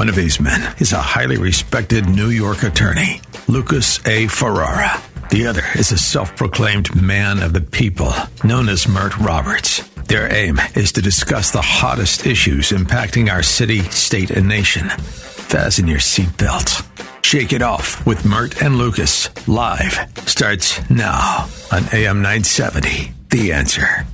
One of these men is a highly respected New York attorney, Lucas A. Ferrara. The other is a self-proclaimed man of the people, known as Mert Roberts. Their aim is to discuss the hottest issues impacting our city, state, and nation. Fasten your seatbelts. Shake It Off with Mert and Lucas, live, starts now on AM 970. The Answer.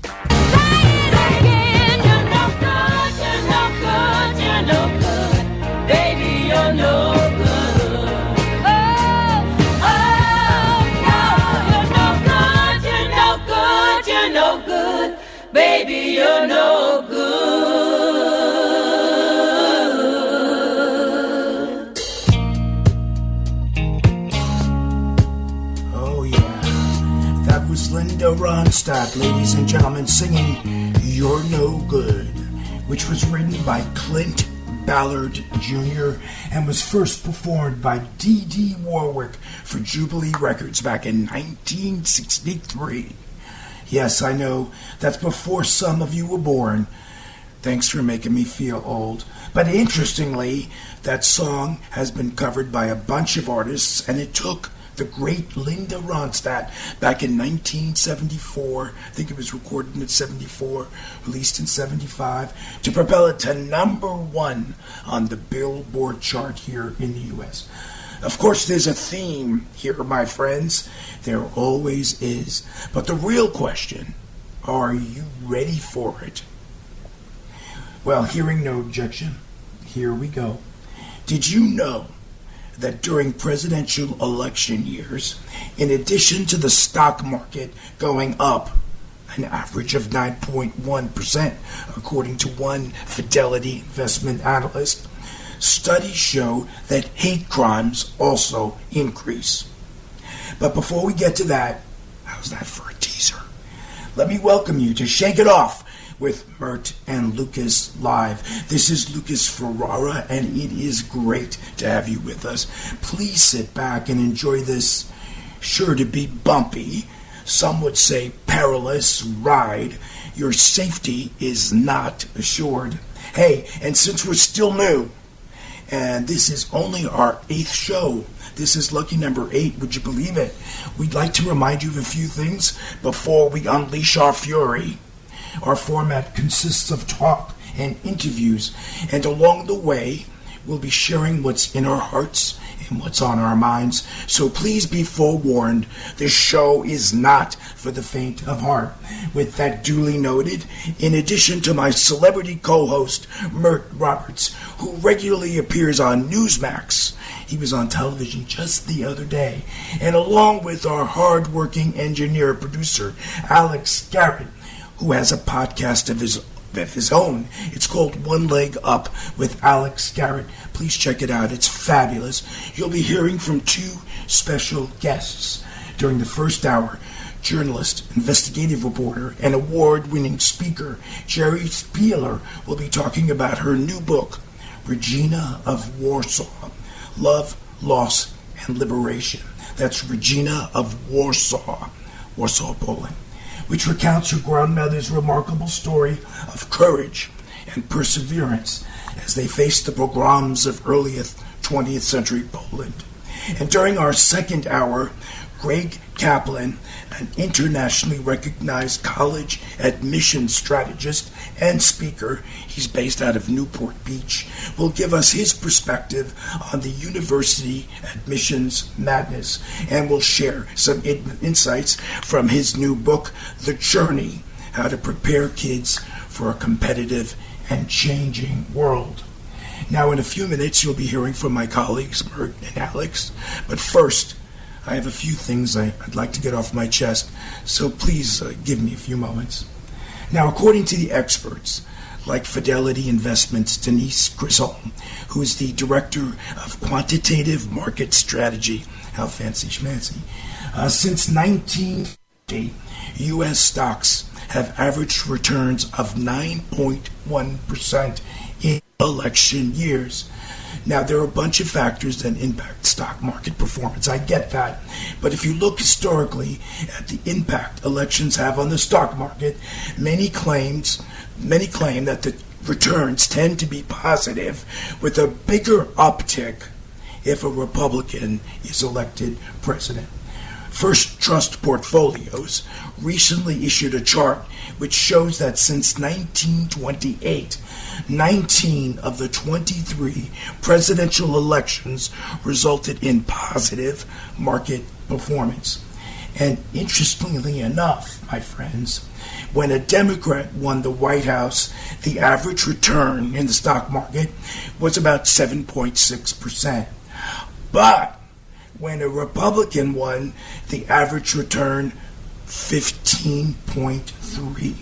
Baby, you're no good. Oh, yeah. That was Linda Ronstadt, ladies and gentlemen, singing You're No Good, which was written by Clint Ballard Jr. and was first performed by D.D. Warwick for Jubilee Records back in 1963. Yes, I know, that's before some of you were born. Thanks for making me feel old. But interestingly, that song has been covered by a bunch of artists, and it took the great Linda Ronstadt back in 1974, I think it was recorded in 74, released in 75, to propel it to #1 on the Billboard chart here in the U.S. Of course, there's a theme here, my friends. There always is. But the real question, are you ready for it? Well, hearing no objection, here we go. Did you know that during presidential election years, in addition to the stock market going up an average of 9.1%, according to one Fidelity investment analyst, studies show that hate crimes also increase. But before we get to that, how's that for a teaser? Let me welcome you to Shake It Off with Mert and Lucas live. This is Lucas Ferrara, and it is great to have you with us. Please sit back and enjoy this sure to be bumpy, some would say perilous ride. Your safety is not assured. Hey, and since we're still new, and this is only our 8th show. This is lucky number 8, would you believe it? We'd like to remind you of a few things before we unleash our fury. Our format consists of talk and interviews, and along the way, we'll be sharing what's in our hearts and what's on our minds. So please be forewarned, this show is not for the faint of heart. With that duly noted, in addition to my celebrity co-host, Mert Roberts, who regularly appears on Newsmax, he was on television just the other day, and along with our hard-working engineer producer, Alex Garrett, who has a podcast of his own. It's called One Leg Up with Alex Garrett. Please check it out. It's fabulous. You'll be hearing from 2 special guests. During the first hour, journalist, investigative reporter, and award-winning speaker Jerry Spieler will be talking about her new book, Regina of Warsaw, Love, Loss, and Liberation. That's Regina of Warsaw, Poland, which recounts her grandmother's remarkable story of courage and perseverance as they faced the pogroms of early 20th century Poland. And during our second hour, Greg Kaplan, an internationally recognized college admissions strategist and speaker, he's based out of Newport Beach, will give us his perspective on the university admissions madness, and will share some insights from his new book, The Journey, How to Prepare Kids for a Competitive and Changing World. Now, in a few minutes, you'll be hearing from my colleagues, Mert and Alex, but first, I have a few things I'd like to get off my chest, so please give me a few moments. Now, according to the experts, like Fidelity Investments' Denise Grisholm, who is the Director of Quantitative Market Strategy, how fancy schmancy, since 1950, U.S. stocks have averaged returns of 9.1% in election years. Now, there are a bunch of factors that impact stock market performance. I get that. But if you look historically at the impact elections have on the stock market, many claim that the returns tend to be positive, with a bigger uptick if a Republican is elected president. First Trust Portfolios recently issued a chart which shows that since 1928, 19 of the 23 presidential elections resulted in positive market performance. And interestingly enough, my friends, when a Democrat won the White House, the average return in the stock market was about 7.6%. But when a Republican won, the average return 15.3,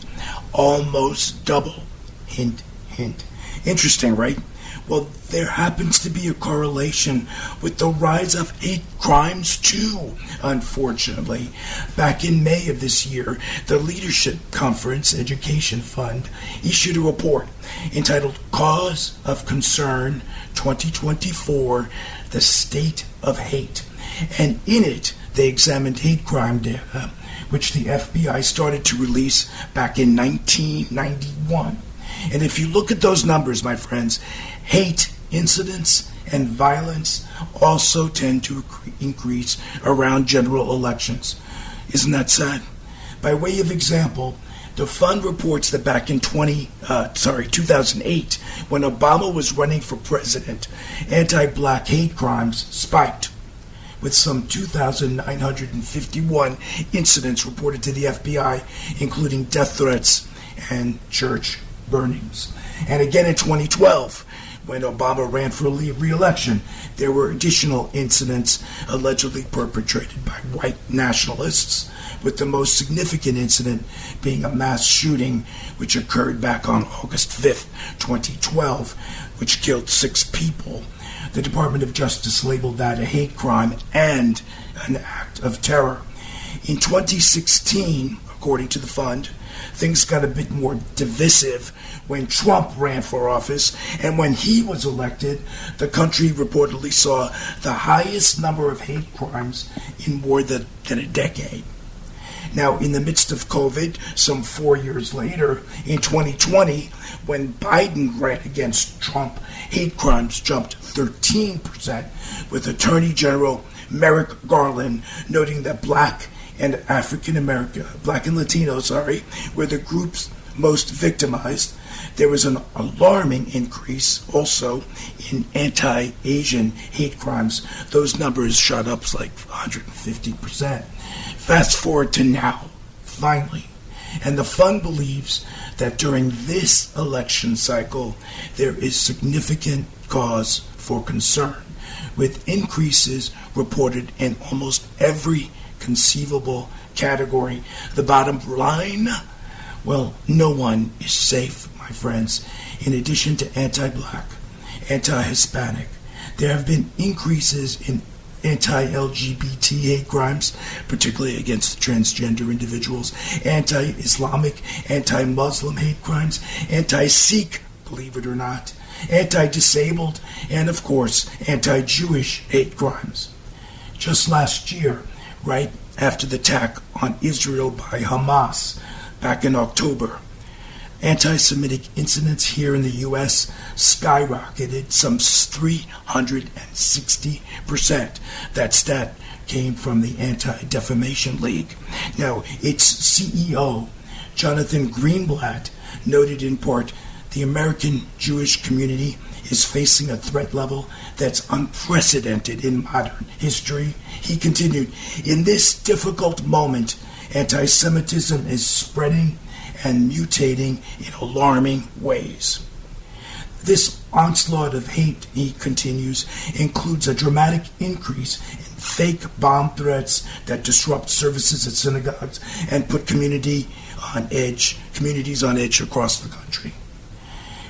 almost double. Hint, hint. Interesting, right? Well, there happens to be a correlation with the rise of hate crimes too, unfortunately. Back in May of this year, the Leadership Conference Education Fund issued a report entitled Cause of Concern 2024, The State of Hate. And in it, they examined hate crime data, which the FBI started to release back in 1991. And if you look at those numbers, my friends, hate incidents and violence also tend to increase around general elections. Isn't that sad? By way of example, the fund reports that back in 2008, when Obama was running for president, anti-black hate crimes spiked, with some 2,951 incidents reported to the FBI, including death threats and church burnings. And again in 2012, when Obama ran for re-election, there were additional incidents allegedly perpetrated by white nationalists, with the most significant incident being a mass shooting which occurred back on August 5th, 2012, which killed 6 people. The Department of Justice labeled that a hate crime and an act of terror. In 2016, according to the fund, things got a bit more divisive when Trump ran for office, and when he was elected, the country reportedly saw the highest number of hate crimes in more than a decade. Now, in the midst of COVID, some 4 years later, in 2020, when Biden ran against Trump, hate crimes jumped 13%, with Attorney General Merrick Garland noting that Black and Latino, were the groups most victimized. There was an alarming increase also in anti-Asian hate crimes. Those numbers shot up like 150%. Fast forward to now, finally, and the fund believes that during this election cycle, there is significant cause for concern, with increases reported in almost every conceivable category. The bottom line, well, no one is safe, my friends. In addition to anti-black, anti-Hispanic, there have been increases in anti-LGBT hate crimes, particularly against transgender individuals, anti-Islamic, anti-Muslim hate crimes, anti-Sikh, believe it or not, anti-disabled, and of course, anti-Jewish hate crimes. Just last year, right after the attack on Israel by Hamas back in October, anti-Semitic incidents here in the U.S. skyrocketed some 360%. That stat came from the Anti-Defamation League. Now, its CEO, Jonathan Greenblatt, noted in part, the American Jewish community is facing a threat level that's unprecedented in modern history. He continued, in this difficult moment, anti-Semitism is spreading and mutating in alarming ways. This onslaught of hate, he continues, includes a dramatic increase in fake bomb threats that disrupt services at synagogues and put communities on edge across the country.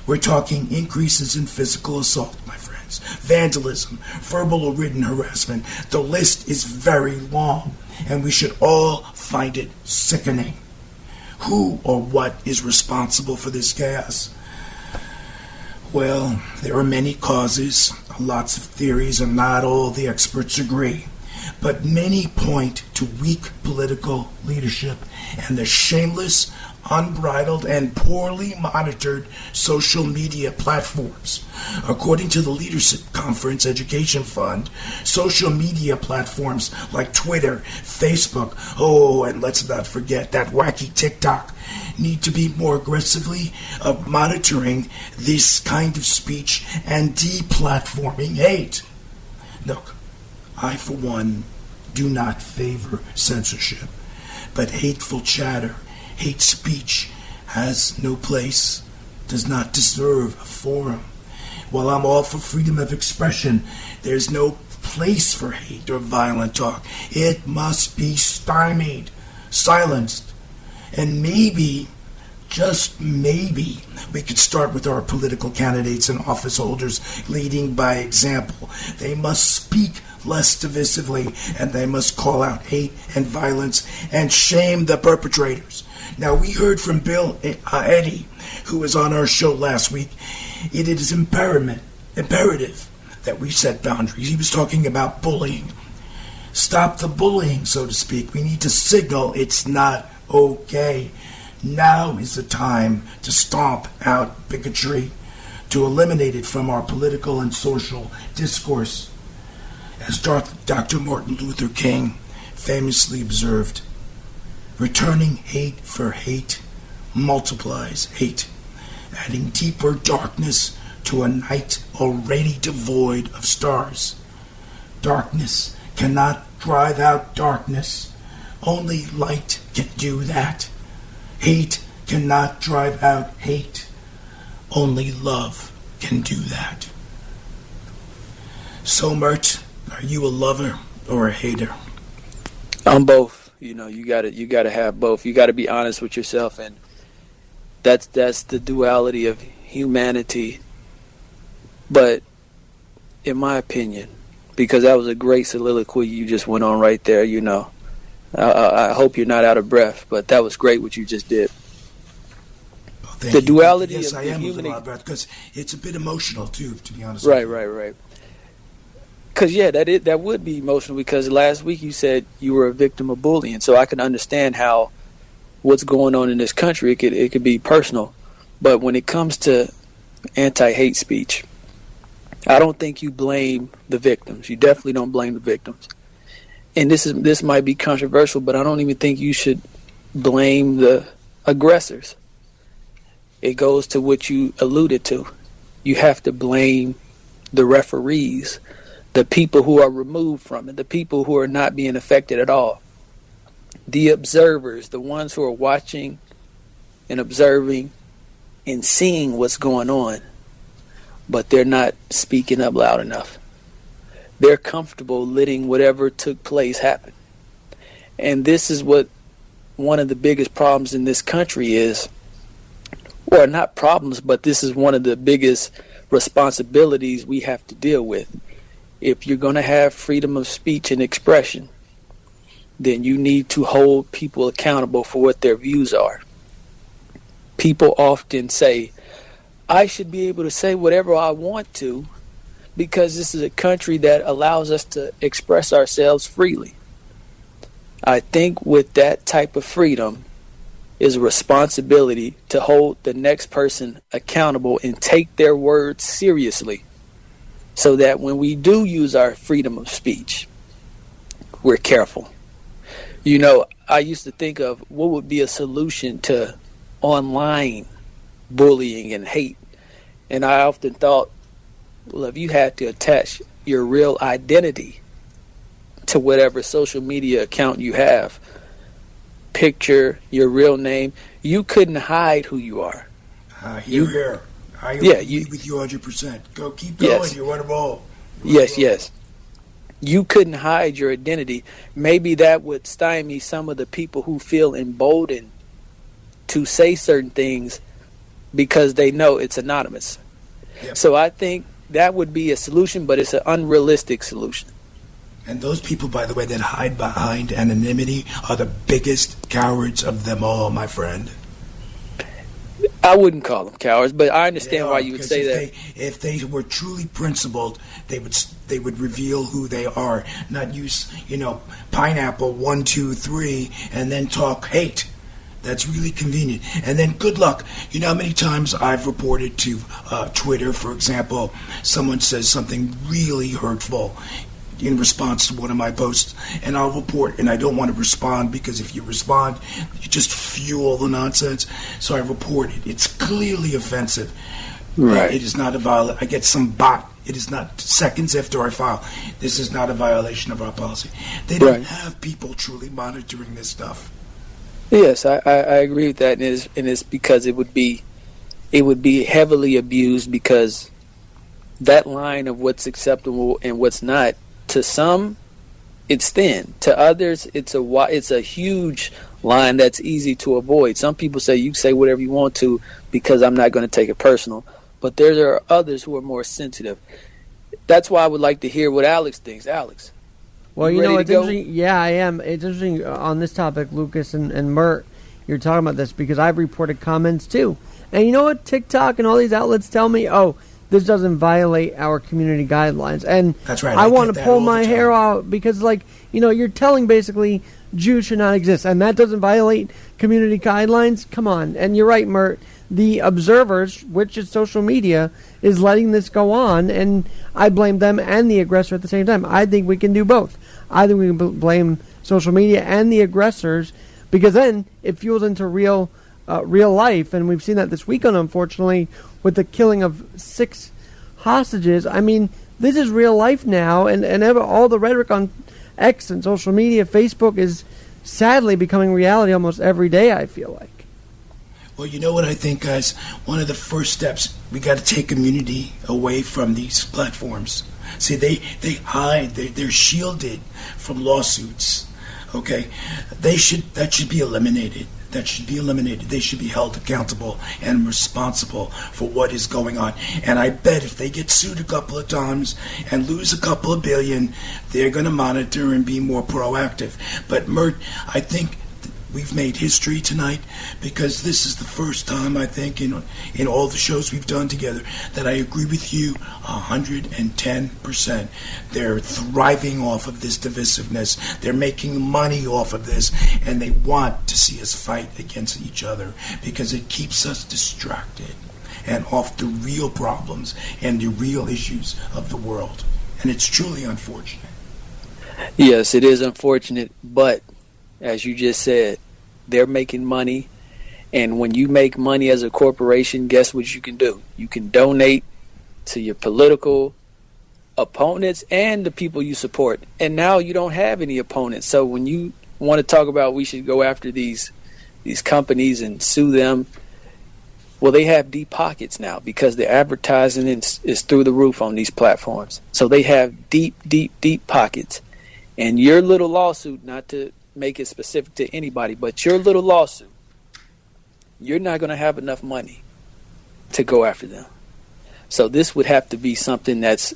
We're talking increases in physical assault, my friends, vandalism, verbal or written harassment. The list is very long, and we should all find it sickening. Who or what is responsible for this chaos? Well, there are many causes, lots of theories, and not all the experts agree. But many point to weak political leadership and the shameless, unbridled, and poorly monitored social media platforms. According to the Leadership Conference Education Fund, social media platforms like Twitter, Facebook, and let's not forget that wacky TikTok, need to be more aggressively monitoring this kind of speech and deplatforming hate. Look, I, for one, do not favor censorship, but hateful chatter, hate speech has no place, does not deserve a forum. While I'm all for freedom of expression, there's no place for hate or violent talk. It must be stymied, silenced. And maybe, just maybe, we could start with our political candidates and office holders leading by example. They must speak less divisively, and they must call out hate and violence and shame the perpetrators. Now, we heard from Bill Eddy, who was on our show last week. It is imperative that we set boundaries. He was talking about bullying. Stop the bullying, so to speak. We need to signal it's not okay. Now is the time to stomp out bigotry, to eliminate it from our political and social discourse. As Dr. Martin Luther King famously observed, returning hate for hate multiplies hate, adding deeper darkness to a night already devoid of stars. Darkness cannot drive out darkness. Only light can do that. Hate cannot drive out hate. Only love can do that. So, Mert, are you a lover or a hater? I'm both. You gotta have both. You gotta be honest with yourself, and that's the duality of humanity. But in my opinion, because that was a great soliloquy you just went on right there, I hope you're not out of breath, but that was great what you just did. The duality yes, of I am human, a lot breath because it's a bit emotional too, to be honest. Right. Because that would be emotional. Because last week you said you were a victim of bullying, so I can understand how what's going on in this country it could be personal. But when it comes to anti-hate speech, I don't think you blame the victims. You definitely don't blame the victims. And this might be controversial, but I don't even think you should blame the aggressors. It goes to what you alluded to. You have to blame the referees, the people who are removed from it, the people who are not being affected at all, the observers, the ones who are watching and observing and seeing what's going on, but they're not speaking up loud enough. They're comfortable letting whatever took place happen. And this is what one of the biggest problems in this country is. Well, not problems, but this is one of the biggest responsibilities we have to deal with. If you're going to have freedom of speech and expression, then you need to hold people accountable for what their views are. People often say, I should be able to say whatever I want to because this is a country that allows us to express ourselves freely. I think with that type of freedom is a responsibility to hold the next person accountable and take their words seriously so that when we do use our freedom of speech, we're careful. I used to think of what would be a solution to online bullying and hate. And I often thought, well, if you had to attach your real identity to whatever social media account you have, picture, your real name, you couldn't hide who you are. Here. I agree with you 100%. Keep going. Yes. You're on a roll. Yes. You couldn't hide your identity. Maybe that would stymie some of the people who feel emboldened to say certain things because they know it's anonymous. Yep. So I think that would be a solution, but it's an unrealistic solution. And those people, by the way, that hide behind anonymity are the biggest cowards of them all, my friend. I wouldn't call them cowards, but I understand why you would say that. If they were truly principled, they would reveal who they are, not use pineapple 1, 2, 3, and then talk hate. That's really convenient. And then good luck. You know how many times I've reported to Twitter, for example, someone says something really hurtful in response to one of my posts, and I'll report, and I don't want to respond because if you respond, you just fuel the nonsense. So I report it. It's clearly offensive. Right. It is not a violation. I get some bot. It is not seconds after I file. This is not a violation of our policy. They don't have people truly monitoring this stuff. Yes, I agree with that, and it's because it would be heavily abused, because that line of what's acceptable and what's not, to some it's thin, to others it's a huge line that's easy to avoid. Some people say you say whatever you want to because I'm not going to take it personal, but there are others who are more sensitive. That's why I would like to hear what Alex thinks. Alex, well, you know, it's interesting. Yeah, I am. It's interesting on this topic, Lucas and Mert, you're talking about this, because I've reported comments too. And you know what? TikTok and all these outlets tell me, oh, this doesn't violate our community guidelines. And that's right. I want to pull my hair out because, like, you know, you're telling basically Jews should not exist, and that doesn't violate community guidelines? Come on. And you're right, Mert. The observers, which is social media, is letting this go on, and I blame them and the aggressor at the same time. I think we can do both. I think we can blame social media and the aggressors, because then it fuels into real life, and we've seen that this weekend, unfortunately, with the killing of 6 hostages. I mean, this is real life now, and all the rhetoric on X and social media, Facebook, is sadly becoming reality almost every day, I feel like. Well, you know what I think, guys? One of the first steps, we got to take immunity away from these platforms. See, they hide, they're shielded from lawsuits. Okay, that should be eliminated. That should be eliminated. They should be held accountable and responsible for what is going on. And I bet if they get sued a couple of times and lose a couple of billion, they're going to monitor and be more proactive. But Mert, I think we've made history tonight, because this is the first time, I think, in all the shows we've done together, that I agree with you 110%. They're thriving off of this divisiveness. They're making money off of this, and they want to see us fight against each other because it keeps us distracted and off the real problems and the real issues of the world. And it's truly unfortunate. Yes, it is unfortunate, but as you just said, they're making money. And when you make money as a corporation, guess what you can do? You can donate to your political opponents and the people you support. And now you don't have any opponents. So when you want to talk about we should go after these companies and sue them, well, they have deep pockets now because the advertising is through the roof on these platforms. So they have deep, deep, deep pockets. And your little lawsuit, not to make it specific to anybody, but your little lawsuit, you're not going to have enough money to go after them. So this would have to be something that's,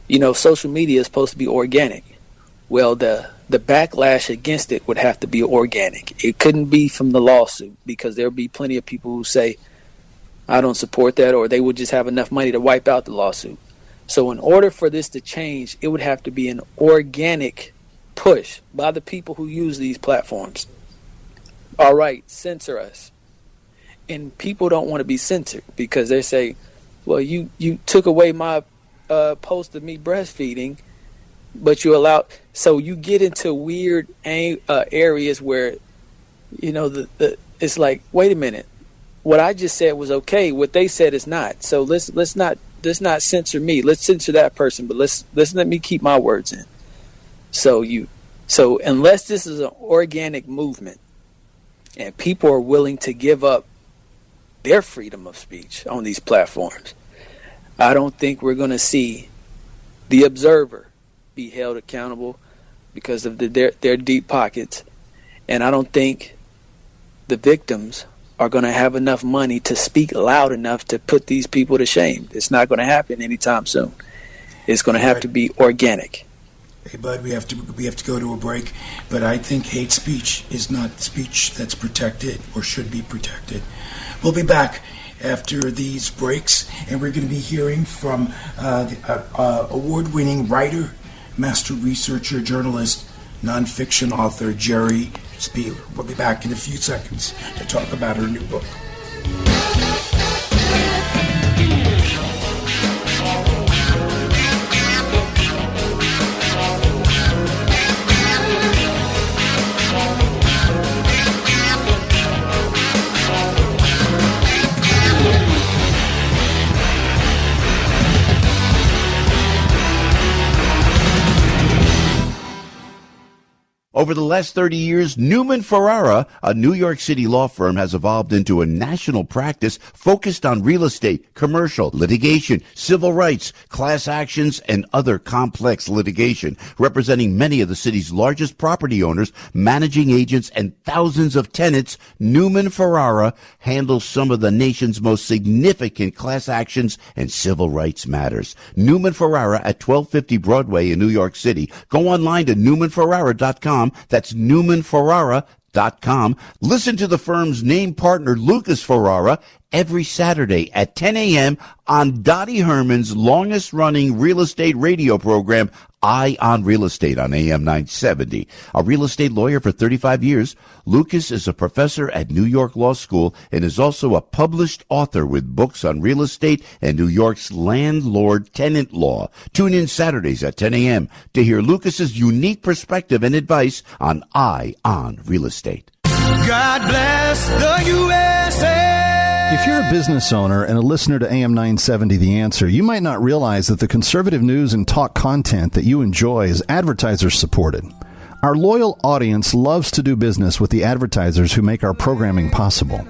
you know, social media is supposed to be organic. Well, the backlash against it would have to be organic. It couldn't be from the lawsuit, because there'll be plenty of people who say, I don't support that, or they would just have enough money to wipe out the lawsuit. So in order for this to change, it would have to be an organic push by the people who use these platforms. All right, censor us. And people don't want to be censored because they say, well, you took away my post of me breastfeeding, but you allowed. So you get into weird areas where, you know, it's like, wait a minute, what I just said was okay, what they said is not. So let's not censor me. Let's censor that person, but let's let me keep my words in. So unless this is an organic movement and people are willing to give up their freedom of speech on these platforms, I don't think we're going to see the observer be held accountable because of their deep pockets. And I don't think the victims are going to have enough money to speak loud enough to put these people to shame. It's not going to happen anytime soon. It's going to have to be organic. Hey, Bud, we have to go to a break, but I think hate speech is not speech that's protected or should be protected. We'll be back after these breaks, and we're going to be hearing from the award-winning writer, master researcher, journalist, nonfiction author Jerry Spieler. We'll be back in a few seconds to talk about her new book. Over the last 30 years, Newman Ferrara, a New York City law firm, has evolved into a national practice focused on real estate, commercial, litigation, civil rights, class actions, and other complex litigation, representing many of the city's largest property owners, managing agents, and thousands of tenants. Newman Ferrara handles some of the nation's most significant class actions and civil rights matters. Newman Ferrara at 1250 Broadway in New York City. Go online to newmanferrara.com. That's newmanferrara.com. Listen to the firm's name partner, Lucas Ferrara, every Saturday at 10 a.m. on Dottie Herman's longest-running real estate radio program, Eye on Real Estate on AM 970. A real estate lawyer for 35 years, Lucas is a professor at New York Law School and is also a published author with books on real estate and New York's landlord-tenant law. Tune in Saturdays at 10 a.m. to hear Lucas's unique perspective and advice on Eye on Real Estate. God bless the USA. If you're a business owner and a listener to AM 970 The Answer, you might not realize that the conservative news and talk content that you enjoy is advertiser-supported. Our loyal audience loves to do business with the advertisers who make our programming possible.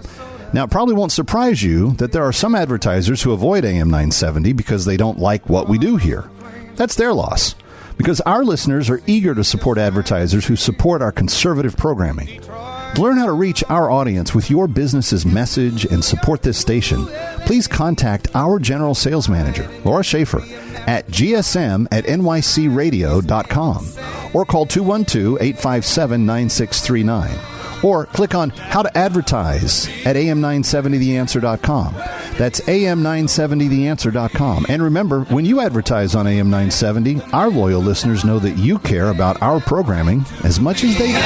Now, it probably won't surprise you that there are some advertisers who avoid AM 970 because they don't like what we do here. That's their loss, because our listeners are eager to support advertisers who support our conservative programming. To learn how to reach our audience with your business's message and support this station, please contact our General Sales Manager, Laura Schaefer, at gsm@nycradio.com or call 212-857-9639. Or click on How to Advertise at am970theanswer.com. That's am970theanswer.com. And remember, when you advertise on AM 970, our loyal listeners know that you care about our programming as much as they do.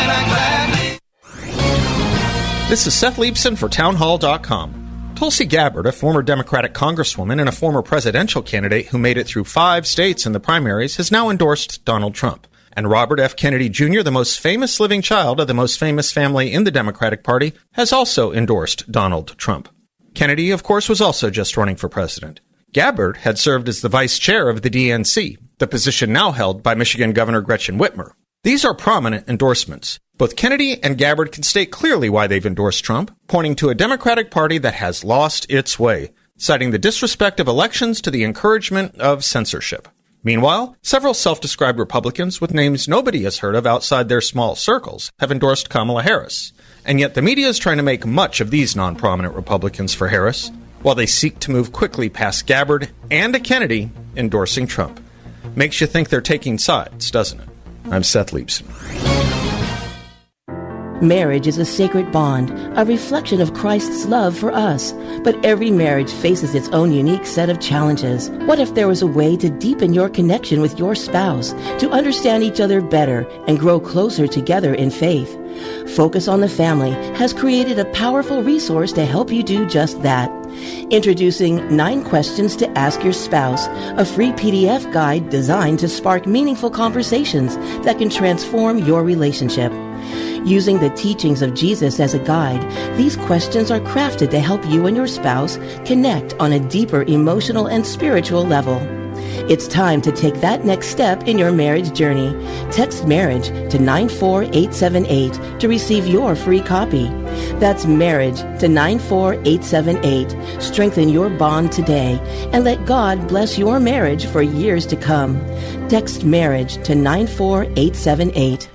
This is Seth Leibson for townhall.com. Tulsi Gabbard, a former Democratic congresswoman and a former presidential candidate who made it through 5 states in the primaries, has now endorsed Donald Trump. And Robert F. Kennedy Jr., the most famous living child of the most famous family in the Democratic Party, has also endorsed Donald Trump. Kennedy, of course, was also just running for president. Gabbard had served as the vice chair of the DNC, the position now held by Michigan Governor Gretchen Whitmer. These are prominent endorsements. Both Kennedy and Gabbard can state clearly why they've endorsed Trump, pointing to a Democratic Party that has lost its way, citing the disrespect of elections to the encouragement of censorship. Meanwhile, several self-described Republicans with names nobody has heard of outside their small circles have endorsed Kamala Harris. And yet the media is trying to make much of these non-prominent Republicans for Harris, while they seek to move quickly past Gabbard and a Kennedy endorsing Trump. Makes you think they're taking sides, doesn't it? I'm Seth Leibson. Marriage is a sacred bond, a reflection of Christ's love for us. But every marriage faces its own unique set of challenges. What if there was a way to deepen your connection with your spouse, to understand each other better and grow closer together in faith? Focus on the Family has created a powerful resource to help you do just that. Introducing 9 Questions to Ask Your Spouse, a free PDF guide designed to spark meaningful conversations that can transform your relationship. Using the teachings of Jesus as a guide, these questions are crafted to help you and your spouse connect on a deeper emotional and spiritual level. It's time to take that next step in your marriage journey. Text marriage to 94878 to receive your free copy. That's marriage to 94878. Strengthen your bond today and let God bless your marriage for years to come. Text marriage to 94878.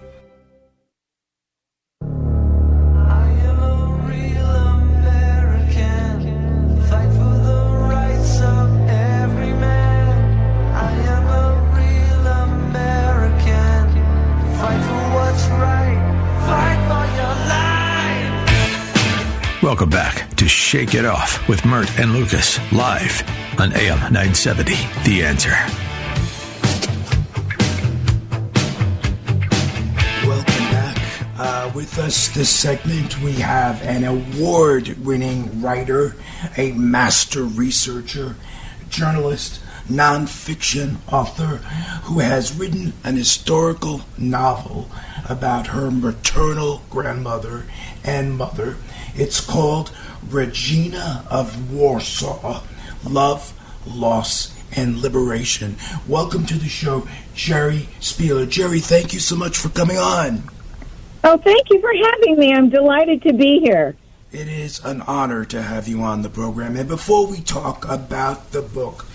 Welcome back to Shake It Off with Mert and Lucas, live on AM 970, The Answer. Welcome back. with us this segment, we have an award-winning writer, a master researcher, journalist, nonfiction author who has written an historical novel about her maternal grandmother and mother. It's called Regina of Warsaw, Love, Loss, and Liberation. Welcome to the show, Jerry Spieler. Jerry, thank you so much for coming on. Oh, thank you for having me. I'm delighted to be here. It is an honor to have you on the program. And before we talk about the book,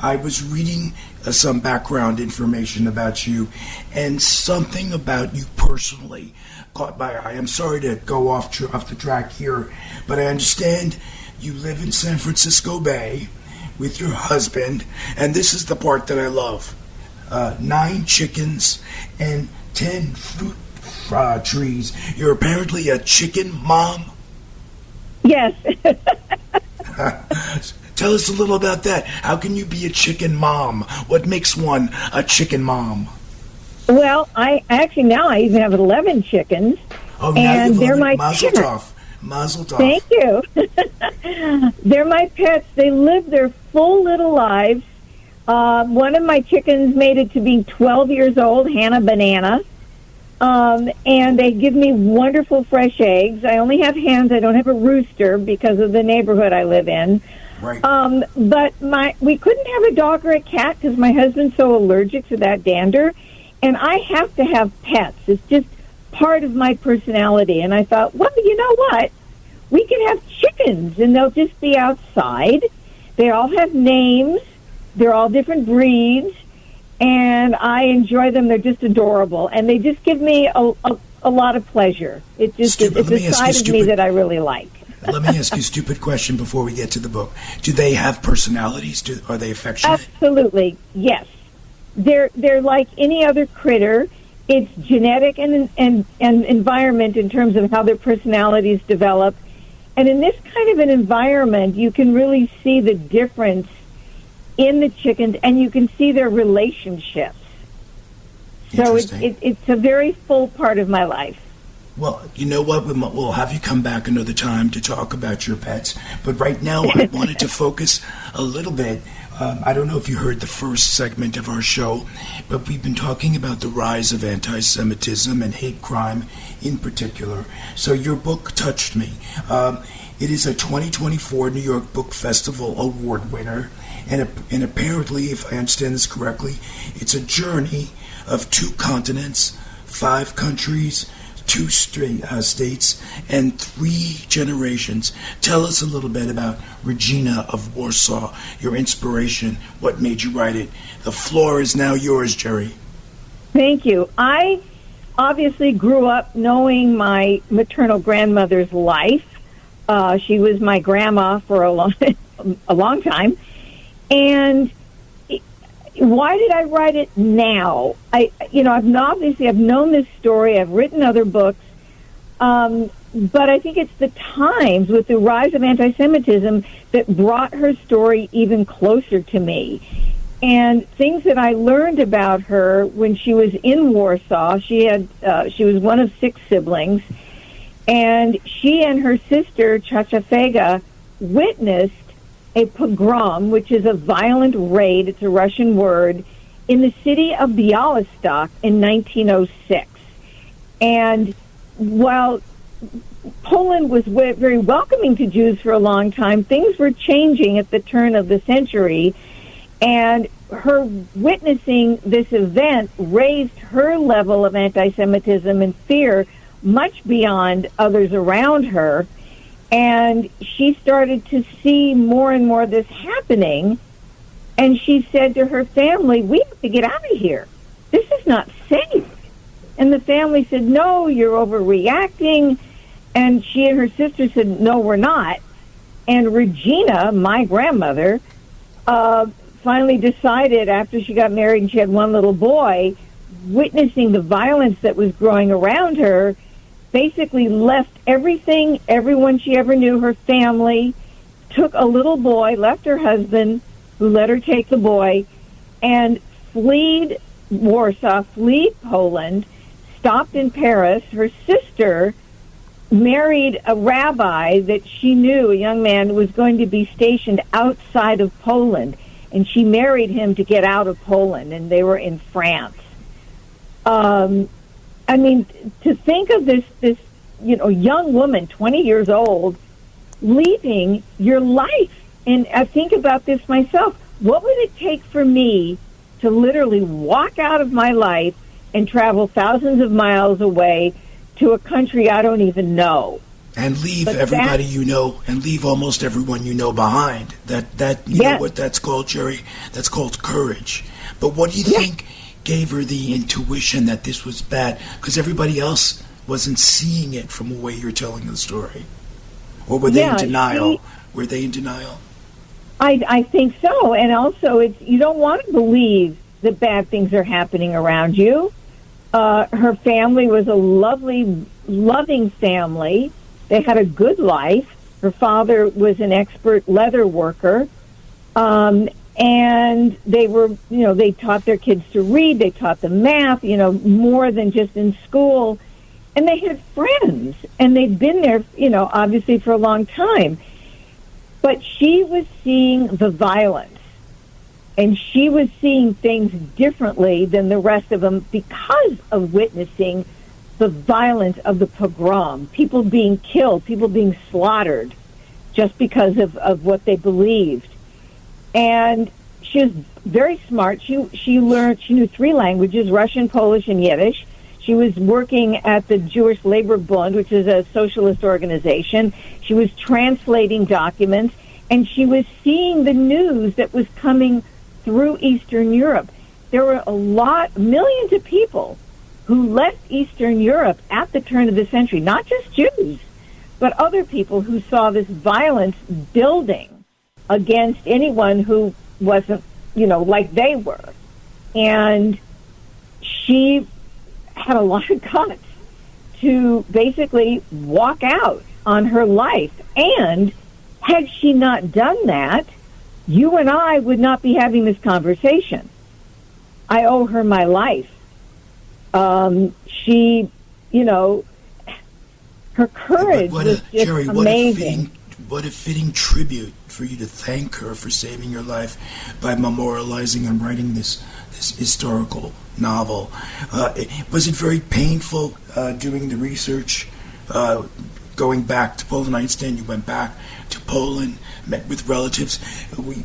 I was reading some background information about you, and something about you personally caught my eye. I'm sorry to go off the track here, but I understand you live in San Francisco Bay with your husband, and this is the part that I love. 9 chickens and 10 fruit trees. You're apparently a chicken mom? Yes. Tell us a little about that. How can you be a chicken mom? What makes one a chicken mom? Well, I even have 11 chickens. Oh, now and they're my Mazel pets. tov. Mazel tov. Thank you. They're my pets. They live their full little lives. One of my chickens made it to be 12 years old, Hannah Banana. And they give me wonderful fresh eggs. I only have hens. I don't have a rooster because of the neighborhood I live in. Right. But we couldn't have a dog or a cat because my husband's so allergic to that dander. And I have to have pets. It's just part of my personality. And I thought, well, you know what? We can have chickens, and they'll just be outside. They all have names. They're all different breeds. And I enjoy them. They're just adorable. And they just give me a lot of pleasure. It's a side of me that I really like. Let me ask you a stupid question before we get to the book. Do they have personalities? Are they affectionate? Absolutely, yes. They're like any other critter. It's genetic and environment in terms of how their personalities develop. And in this kind of an environment, you can really see the difference in the chickens, and you can see their relationships. So it's a very full part of my life. Well, you know what? We'll have you come back another time to talk about your pets. But right now, I wanted to focus a little bit. I don't know if you heard the first segment of our show, but we've been talking about the rise of anti-Semitism and hate crime in particular. So your book touched me. It is a 2024 New York Book Festival award winner. And apparently, if I understand this correctly, it's a journey of 2 continents, 5 countries, 2 states, and 3 generations. Tell us a little bit about Regina of Warsaw, your inspiration, what made you write it. The floor is now yours, Jerry. Thank you. I obviously grew up knowing my maternal grandmother's life. She was my grandma for a long time. And why did I write it now? I've known this story. I've written other books, but I think it's the times with the rise of anti-Semitism that brought her story even closer to me. And things that I learned about her when she was in Warsaw. She was one of 6 siblings, and she and her sister Chachafega witnessed a pogrom, which is a violent raid, it's a Russian word, in the city of Bialystok in 1906. And while Poland was very welcoming to Jews for a long time, things were changing at the turn of the century, and her witnessing this event raised her level of anti-Semitism and fear much beyond others around her. And she started to see more and more of this happening. And she said to her family, we have to get out of here. This is not safe. And the family said, no, you're overreacting. And she and her sister said, no, we're not. And Regina, my grandmother, finally decided after she got married and she had one little boy, witnessing the violence that was growing around her, basically left everyone she ever knew, her family, took a little boy, left her husband, who let her take the boy, and fled Warsaw, fled Poland, stopped in Paris. Her sister married a rabbi that she knew, a young man who was going to be stationed outside of Poland, and she married him to get out of Poland, and they were in France. I mean, to think of this young woman, 20 years old, leaving your life. And I think about this myself. What would it take for me to literally walk out of my life and travel thousands of miles away to a country I don't even know? And leave everybody you know, and leave almost everyone you know behind. You know what that's called, Jerry? That's called courage. But what do you think gave her the intuition that this was bad? Because everybody else wasn't seeing it from the way you're telling the story. Or were they in denial? Were they in denial? I think so. And also, you don't want to believe that bad things are happening around you. Her family was a lovely, loving family. They had a good life. Her father was an expert leather worker. And they were, they taught their kids to read. They taught them math, more than just in school. And they had friends, and they'd been there, obviously for a long time. But she was seeing the violence, and she was seeing things differently than the rest of them because of witnessing the violence of the pogrom, people being killed, people being slaughtered just because of what they believed. And she was very smart. She knew 3 languages, Russian, Polish, and Yiddish. She was working at the Jewish Labor Bund, which is a socialist organization. She was translating documents, and she was seeing the news that was coming through Eastern Europe. There were millions of people who left Eastern Europe at the turn of the century, not just Jews, but other people who saw this violence building against anyone who wasn't, like they were. And she had a lot of guts to basically walk out on her life. And had she not done that, you and I would not be having this conversation. I owe her my life. She, her courage was just Jerry, amazing. What a fitting tribute for you to thank her for saving your life by memorializing and writing this historical novel. Was it very painful doing the research, going back to Poland? I understand you went back to Poland, met with relatives.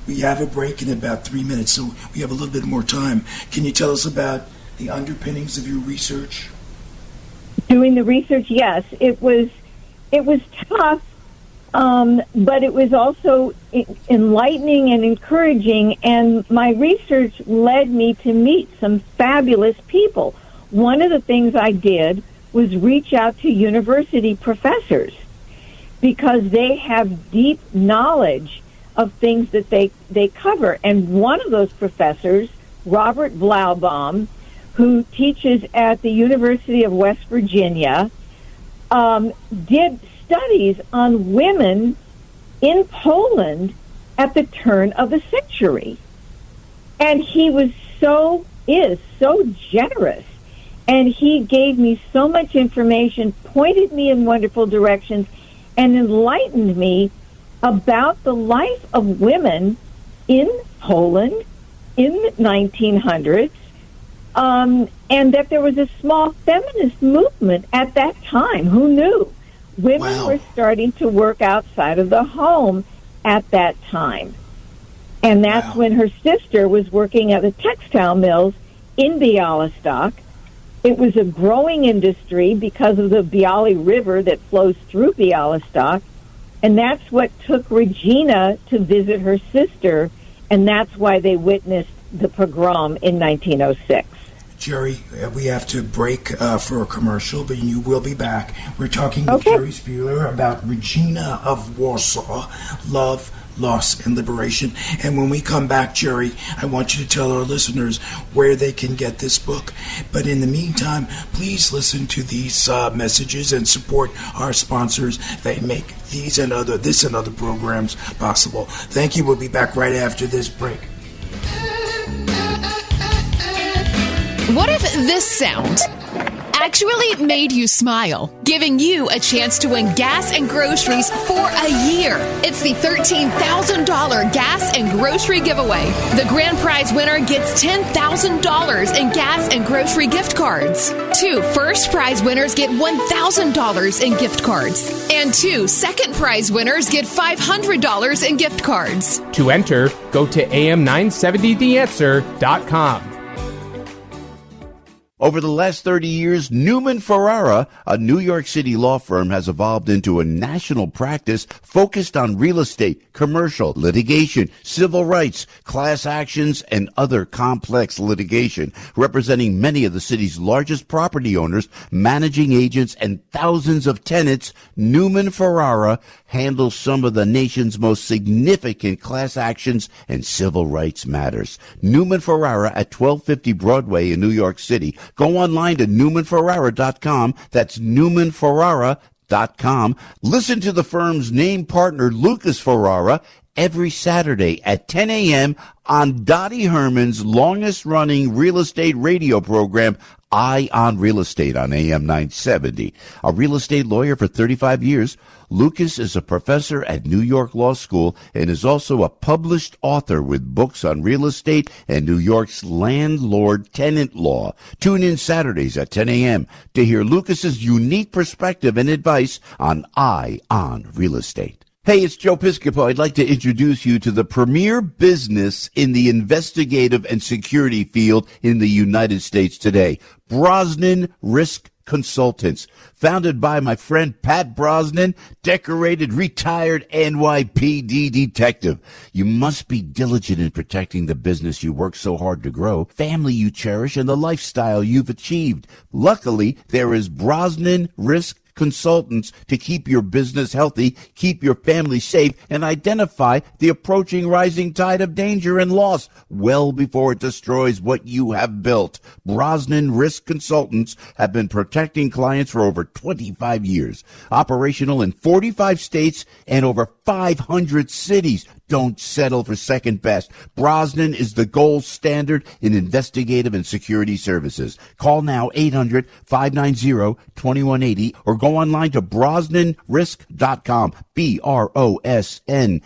We have a break in about 3 minutes, so we have a little bit more time. Can you tell us about the underpinnings of your research? Doing the research, yes. It was tough, but it was also enlightening and encouraging, and my research led me to meet some fabulous people. One of the things I did was reach out to university professors because they have deep knowledge of things that they cover. And one of those professors, Robert Blaubaum, who teaches at the University of West Virginia, did studies on women in Poland at the turn of the century. And he is so generous. And he gave me so much information, pointed me in wonderful directions, and enlightened me about the life of women in Poland in the 1900s, and that there was a small feminist movement at that time. Who knew? Women were starting to work outside of the home at that time. And that's when her sister was working at the textile mills in Bialystok. It was a growing industry because of the Bialy River that flows through Bialystok. And that's what took Regina to visit her sister, and that's why they witnessed the pogrom in 1906. Jerry, we have to break for a commercial, but you will be back. We're talking with Jerry Spieler about Regina of Warsaw, Love, Loss, and Liberation. And when we come back, Jerry, I want you to tell our listeners where they can get this book. But in the meantime, please listen to these messages and support our sponsors. They make this and other programs possible. Thank you. We'll be back right after this break. What if this sound actually made you smile, giving you a chance to win gas and groceries for a year. It's the $13,000 gas and grocery giveaway. The grand prize winner gets $10,000 in gas and grocery gift cards. 2 first prize winners get $1,000 in gift cards. And 2 second prize winners get $500 in gift cards. To enter, go to am970theanswer.com. Over the last 30 years, Newman Ferrara, a New York City law firm, has evolved into a national practice focused on real estate, commercial, litigation, civil rights, class actions, and other complex litigation, representing many of the city's largest property owners, managing agents, and thousands of tenants. Newman Ferrara handles some of the nation's most significant class actions and civil rights matters. Newman Ferrara at 1250 Broadway in New York City. Go online to NewmanFerrara.com. That's NewmanFerrara.com. Listen to the firm's name partner, Lucas Ferrara, every Saturday at 10 a.m. on Dottie Herman's longest-running real estate radio program, Eye on Real Estate on AM 970. A real estate lawyer for 35 years, Lucas is a professor at New York Law School and is also a published author with books on real estate and New York's landlord-tenant law. Tune in Saturdays at 10 a.m. to hear Lucas's unique perspective and advice on Eye on Real Estate. Hey, it's Joe Piscopo. I'd like to introduce you to the premier business in the investigative and security field in the United States today, Brosnan Risk Consultants. Founded by my friend Pat Brosnan, decorated retired NYPD detective. You must be diligent in protecting the business you work so hard to grow, family you cherish, and the lifestyle you've achieved. Luckily, there is Brosnan Risk Consultants to keep your business healthy, keep your family safe, and identify the approaching rising tide of danger and loss well before it destroys what you have built. Brosnan Risk Consultants have been protecting clients for over 25 years. Operational in 45 states and over 500 cities. Don't settle for second best. Brosnan is the gold standard in investigative and security services. Call now 800-590-2180 or go online to brosnanrisk.com. BROSNAN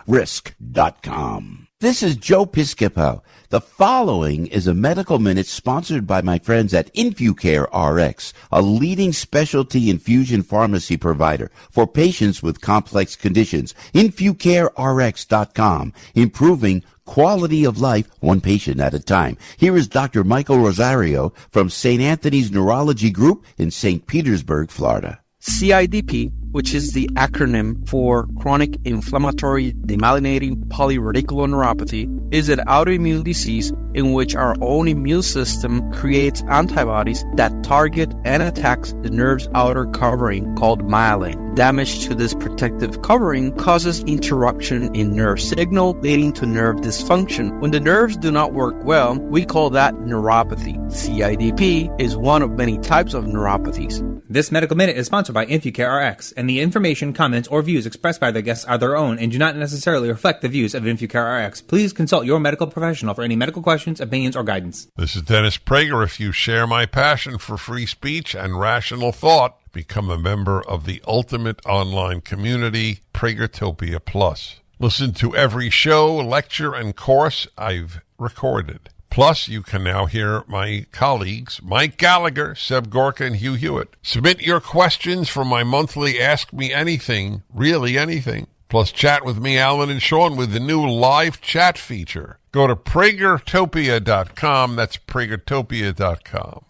risk.com. This is Joe Piscopo. The following is a medical minute sponsored by my friends at InfuCare RX, a leading specialty infusion pharmacy provider for patients with complex conditions. InfuCareRx.com, improving quality of life one patient at a time. Here is Dr. Michael Rosario from St. Anthony's Neurology Group in St. Petersburg, Florida. CIDP, which is the acronym for chronic inflammatory demyelinating polyradiculoneuropathy, is an autoimmune disease in which our own immune system creates antibodies that target and attacks the nerve's outer covering called myelin. Damage to this protective covering causes interruption in nerve signal, leading to nerve dysfunction. When the nerves do not work well, we call that neuropathy. CIDP is one of many types of neuropathies. This medical minute is sponsored by InfuCare RX, and the information, comments, or views expressed by the guests are their own and do not necessarily reflect the views of InfuCare RX. Please consult your medical professional for any medical questions, opinions, or guidance. This is Dennis Prager. If you share my passion for free speech and rational thought, become a member of the ultimate online community, Pragertopia Plus. Listen to every show, lecture, and course I've recorded. Plus, you can now hear my colleagues, Mike Gallagher, Seb Gorka, and Hugh Hewitt. Submit your questions for my monthly Ask Me Anything, really anything. Plus, chat with me, Alan, and Sean with the new live chat feature. Go to Pragertopia.com. That's Pragertopia.com.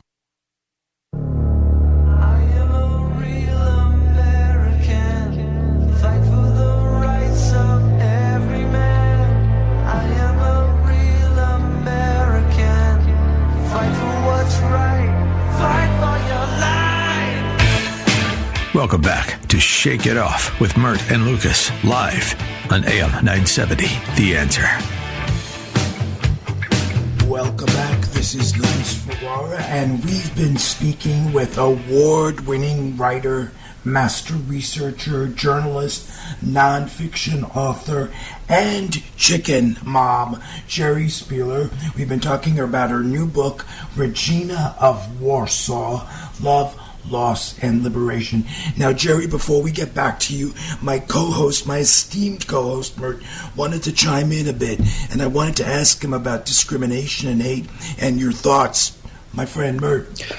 Welcome back to Shake It Off with Mert and Lucas, live on AM 970, The Answer. Welcome back. This is Lucas Ferrara, and we've been speaking with award-winning writer master researcher, journalist, nonfiction author, and chicken mom, Jerry Spieler. We've been talking about her new book, Regina of Warsaw, Love, Loss, and Liberation. Now, Jerry, before we get back to you, my co-host, my esteemed co-host, Mert, wanted to chime in a bit, and I wanted to ask him about discrimination and hate and your thoughts. My friend Mert.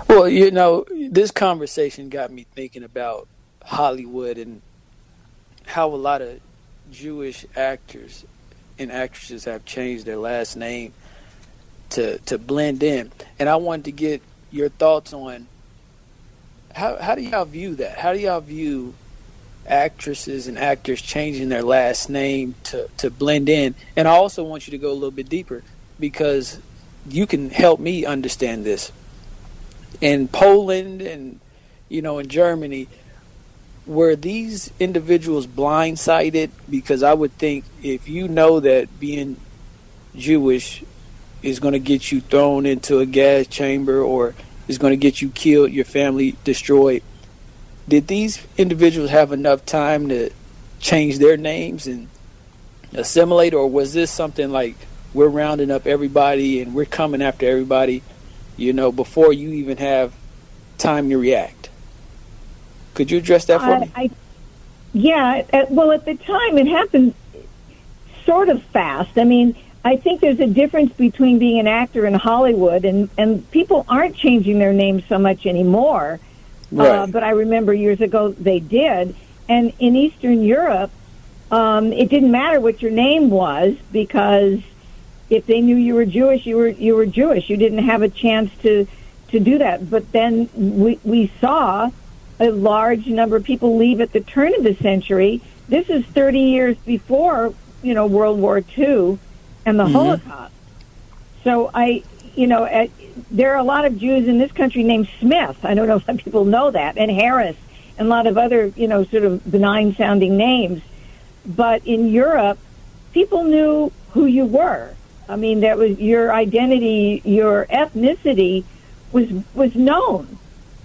Well, you know, this conversation got me thinking about Hollywood and how a lot of Jewish actors and actresses have changed their last name to blend in. And I wanted to get your thoughts on how do y'all view that? How do y'all view actresses and actors changing their last name to blend in? And I also want you to go a little bit deeper, because you can help me understand this. In Poland and, you know, in Germany, were these individuals blindsided? Because I would think if you know that being Jewish is going to get you thrown into a gas chamber or is going to get you killed, your family destroyed, did these individuals have enough time to change their names and assimilate? Or was this something like, we're rounding up everybody and we're coming after everybody, you know, before you even have time to react? Could you address that for me? Well, at the time, it happened sort of fast. I mean, I think there's a difference between being an actor in Hollywood, and people aren't changing their names so much anymore. Right. But I remember years ago they did. And in Eastern Europe, it didn't matter what your name was, because if they knew you were Jewish, you were Jewish. You didn't have a chance to do that. But then we saw a large number of people leave at the turn of the century. This is 30 years before, you know, World War II and the Holocaust. So there are a lot of Jews in this country named Smith. I don't know if people know that, and Harris, and a lot of other, you know, sort of benign-sounding names. But in Europe, people knew who you were. I mean, that was your identity, your ethnicity was known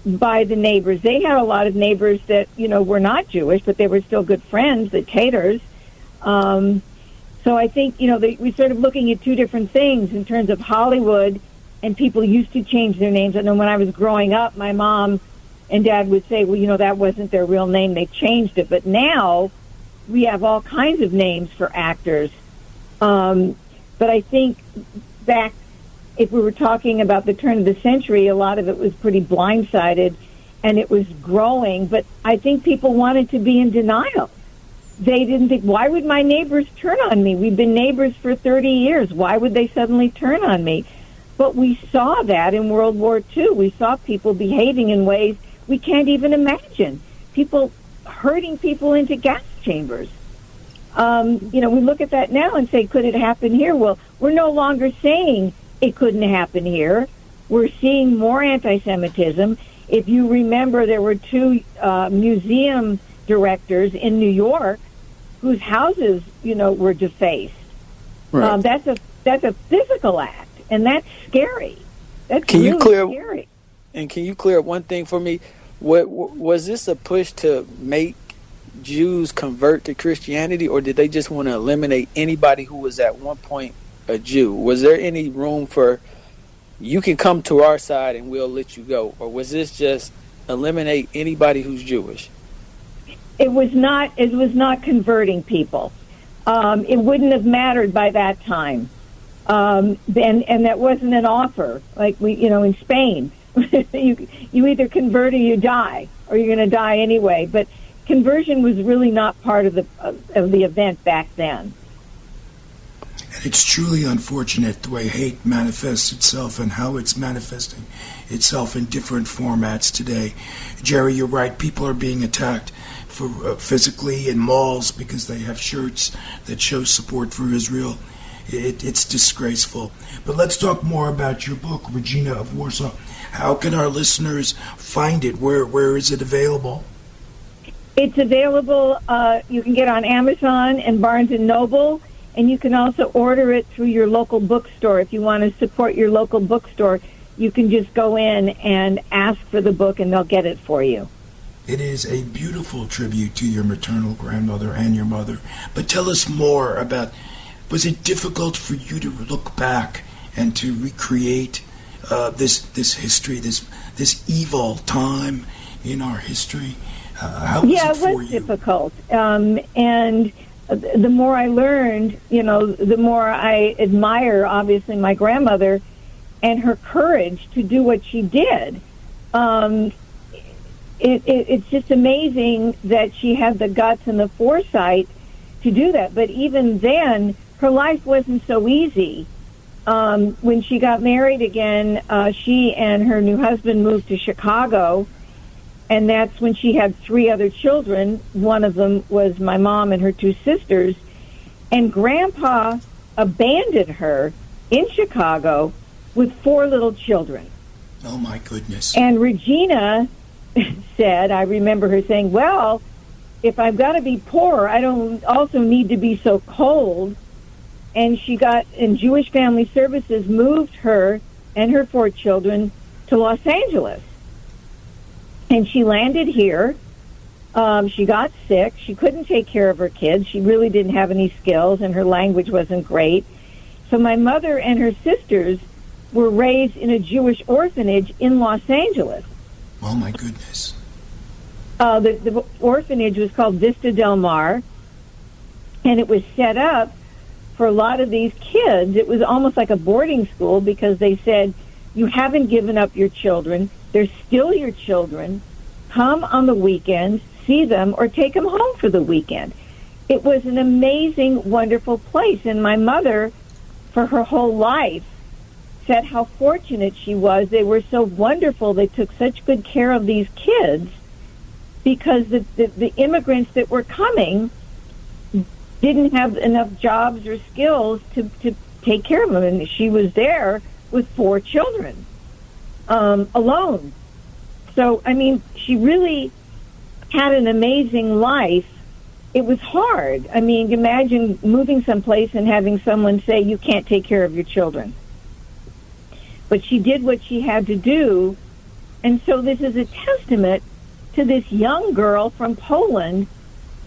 by the neighbors. They had a lot of neighbors that, you know, were not Jewish, but they were still good friends, the taters. So I think, you know, we're sort of looking at two different things in terms of Hollywood, and people used to change their names. I know when I was growing up, my mom and dad would say, well, you know, that wasn't their real name. They changed it. But now we have all kinds of names for actors. But I think back, if we were talking about the turn of the century, a lot of it was pretty blindsided, and it was growing. But I think people wanted to be in denial. They didn't think, why would my neighbors turn on me? We've been neighbors for 30 years. Why would they suddenly turn on me? But we saw that in World War II. We saw people behaving in ways we can't even imagine. People herding people into gas chambers. You know, we look at that now and say, could it happen here? Well, we're no longer saying it couldn't happen here. We're seeing more anti-Semitism. If you remember, there were two museum directors in New York whose houses, you know, were defaced. Right. That's a physical act, and that's scary. That's scary. And can you clear up one thing for me? Was this a push to make Jews convert to Christianity, or did they just want to eliminate anybody who was at one point a Jew? Was there any room for, you can come to our side and we'll let you go? Or was this just eliminate anybody who's Jewish? It was not converting people. It wouldn't have mattered by that time. And that wasn't an offer. Like in Spain, you either convert or you die, or you're going to die anyway. But conversion was really not part of the event back then. And it's truly unfortunate the way hate manifests itself and how it's manifesting itself in different formats today. Jerry, you're right. People are being attacked for physically in malls because they have shirts that show support for Israel. It's disgraceful. But let's talk more about your book, Regina of Warsaw. How can our listeners find it? Where is it available? It's available. You can get on Amazon and Barnes & Noble, and you can also order it through your local bookstore. If you want to support your local bookstore, you can just go in and ask for the book, and they'll get it for you. It is a beautiful tribute to your maternal grandmother and your mother. But tell us more about, was it difficult for you to look back and to recreate this history, this evil time in our history? How was it for you? It was difficult. And the more I learned, the more I admire, obviously, my grandmother and her courage to do what she did. It's just amazing that she had the guts and the foresight to do that. But even then, her life wasn't so easy. When she got married again, she and her new husband moved to Chicago, and that's when she had 3 other children. One of them was my mom and her 2 sisters. And Grandpa abandoned her in Chicago with 4 little children. Oh, my goodness. And Regina said, I remember her saying, well, if I've got to be poor, I don't also need to be so cold. And she got, in Jewish Family Services, moved her and her 4 children to Los Angeles. And she landed here. She got sick. She couldn't take care of her kids. She really didn't have any skills, and her language wasn't great. So my mother and her sisters were raised in a Jewish orphanage in Los Angeles. Oh, my goodness. The orphanage was called Vista Del Mar, and it was set up for a lot of these kids. It was almost like a boarding school because they said, you haven't given up your children. They're still your children. Come on the weekends, see them, or take them home for the weekend. It was an amazing, wonderful place. And my mother, for her whole life, said how fortunate she was. They were so wonderful. They took such good care of these kids because the immigrants that were coming didn't have enough jobs or skills to take care of them. And she was there with 4 children alone. So, I mean, she really had an amazing life. It was hard. I mean, imagine moving someplace and having someone say, you can't take care of your children. But she did what she had to do. And so this is a testament to this young girl from Poland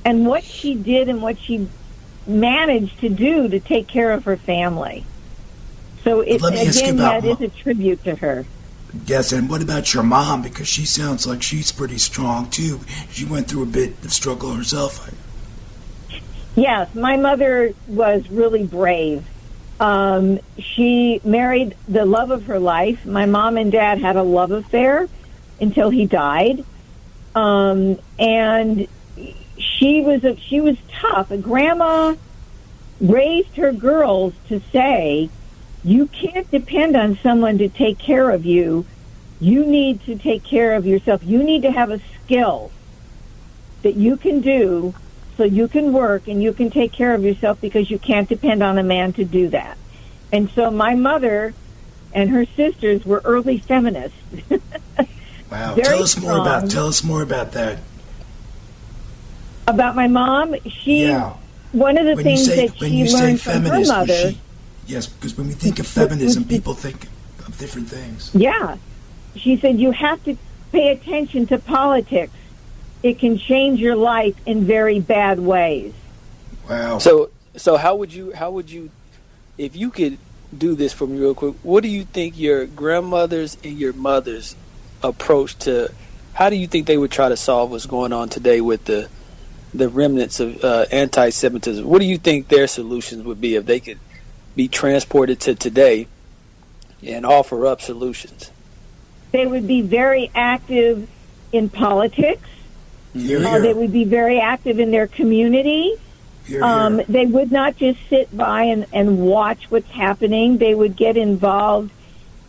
and what she did and what she managed to do to take care of her family. So, that is a tribute to her. Yes, and what about your mom? Because she sounds like she's pretty strong, too. She went through a bit of struggle herself. Yes, my mother was really brave. She married the love of her life. My mom and dad had a love affair until he died. And she was tough. Grandma raised her girls to say, you can't depend on someone to take care of you. You need to take care of yourself. You need to have a skill that you can do so you can work and you can take care of yourself because you can't depend on a man to do that. And so my mother and her sisters were early feminists. Wow. Tell us more about that. About my mom, one of the things that she learned from her mother. Yes, because when we think of feminism, people think of different things. Yeah. She said, you have to pay attention to politics. It can change your life in very bad ways. Wow. So how would you, if you could do this for me real quick, what do you think your grandmother's and your mother's approach to, how do you think they would try to solve what's going on today with the remnants of anti-Semitism? What do you think their solutions would be if they could be transported to today and offer up solutions? They would be very active in politics. They would be very active in their community. They would not just sit by and watch what's happening. They would get involved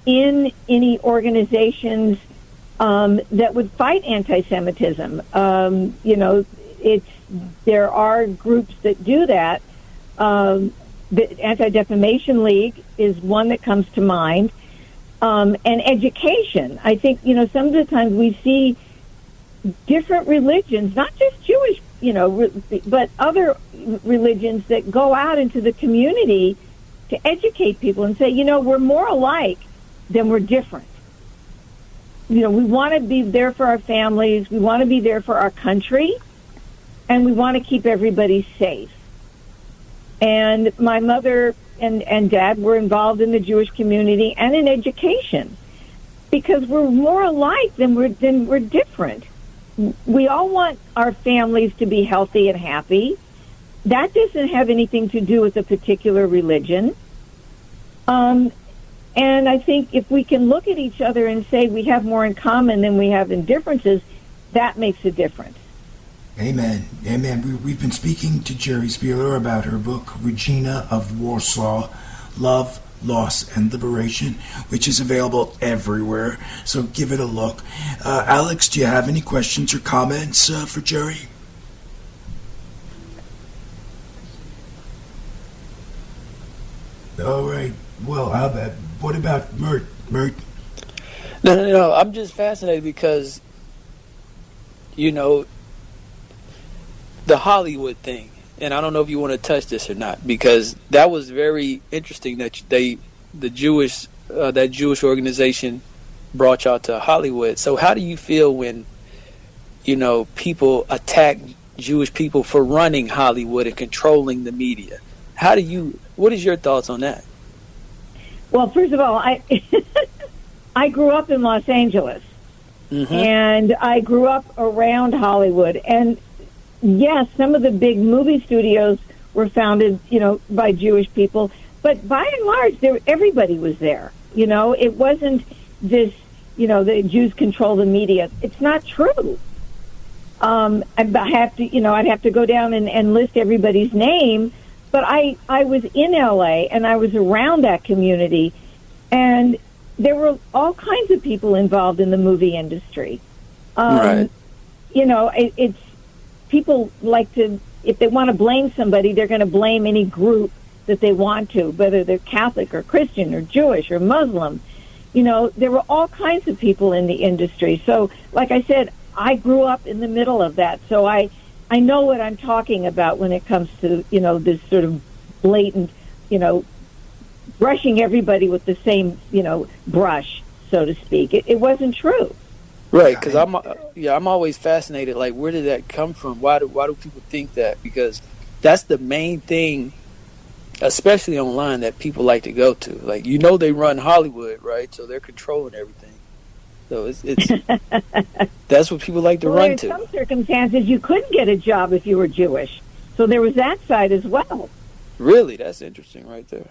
in any organizations that would fight anti-Semitism. There are groups that do that. The Anti-Defamation League is one that comes to mind. And education. I think, some of the times we see different religions, not just Jewish, but other religions that go out into the community to educate people and say, we're more alike than we're different. we want to be there for our families, we want to be there for our country, and we want to keep everybody safe. And my mother and dad were involved in the Jewish community and in education, because we're more alike than we're different. We all want our families to be healthy and happy. That doesn't have anything to do with a particular religion. And I think if we can look at each other and say we have more in common than we have in differences, that makes a difference. Amen. Amen. We've been speaking to Jerry Spieler about her book, Regina of Warsaw, Love, Loss, and Liberation, which is available everywhere. So give it a look. Alex, do you have any questions or comments for Jerry? All right. Well, what about Mert? No. I'm just fascinated because, the Hollywood thing, and I don't know if you want to touch this or not, because that was very interesting that that Jewish organization brought y'all to Hollywood. So how do you feel when, people attack Jewish people for running Hollywood and controlling the media? What is your thoughts on that? Well, first of all, I grew up in Los Angeles, and I grew up around Hollywood, and yes, some of the big movie studios were founded, by Jewish people, but by and large, everybody was there. It wasn't this, the Jews control the media. It's not true. I'd have to go down and list everybody's name, but I was in LA and I was around that community, and there were all kinds of people involved in the movie industry. Right. It's people like to, if they want to blame somebody, they're going to blame any group that they want to, whether they're Catholic or Christian or Jewish or Muslim. There were all kinds of people in the industry. So, like I said, I grew up in the middle of that. So I know what I'm talking about when it comes to, this sort of blatant, brushing everybody with the same, brush, so to speak. It wasn't true. Right, because I'm always fascinated. Like, where did that come from? Why do people think that? Because that's the main thing, especially online, that people like to go to. Like, they run Hollywood, right? So they're controlling everything. So it's that's what people like to run to. In some circumstances, you couldn't get a job if you were Jewish. So there was that side as well. Really, that's interesting, right there.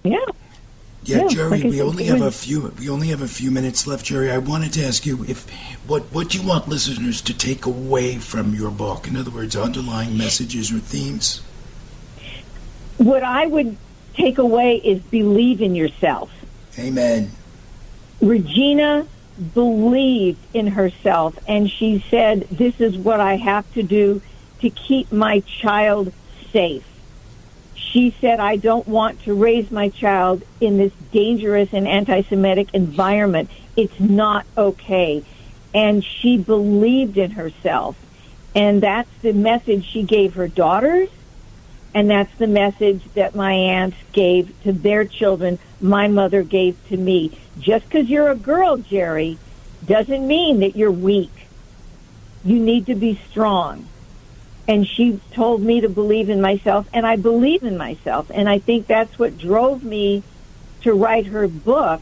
Yeah. Yeah, Jerry, we only have a few minutes left, Jerry. I wanted to ask you what do you want listeners to take away from your book? In other words, underlying messages or themes? What I would take away is believe in yourself. Amen. Regina believed in herself, and she said, "This is what I have to do to keep my child safe." She said, "I don't want to raise my child in this dangerous and anti-Semitic environment. It's not okay." And she believed in herself. And that's the message she gave her daughters. And that's the message that my aunts gave to their children, my mother gave to me. Just because you're a girl, Jerry, doesn't mean that you're weak. You need to be strong. And she told me to believe in myself, and I believe in myself. And I think that's what drove me to write her book,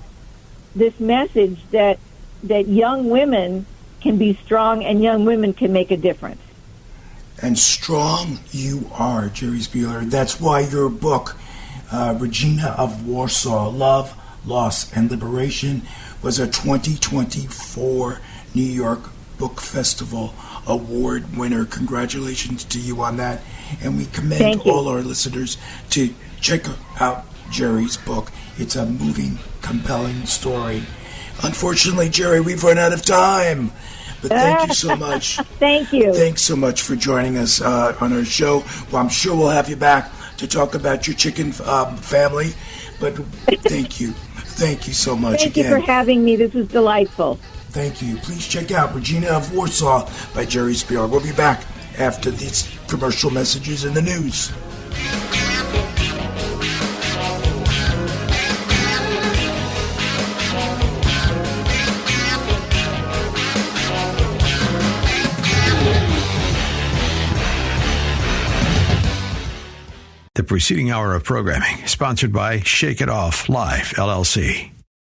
this message that young women can be strong and young women can make a difference. And strong you are, Jerry Spieler. That's why your book, Regina of Warsaw, Love, Loss, and Liberation, was a 2024 New York Book Festival Award winner. Congratulations to you on that. And we commend all our listeners to check out Jerry's book. It's a moving, compelling story. Unfortunately, Jerry, we've run out of time. But thank you so much. Thank you. Thanks so much for joining us on our show. Well, I'm sure we'll have you back to talk about your chicken family. But thank you. Thank you so much again. Thank you for having me. This was delightful. Thank you. Please check out Regina of Warsaw by Jerry Spieler. We'll be back after these commercial messages in the news. The preceding hour of programming, sponsored by Shake It Off Live, LLC.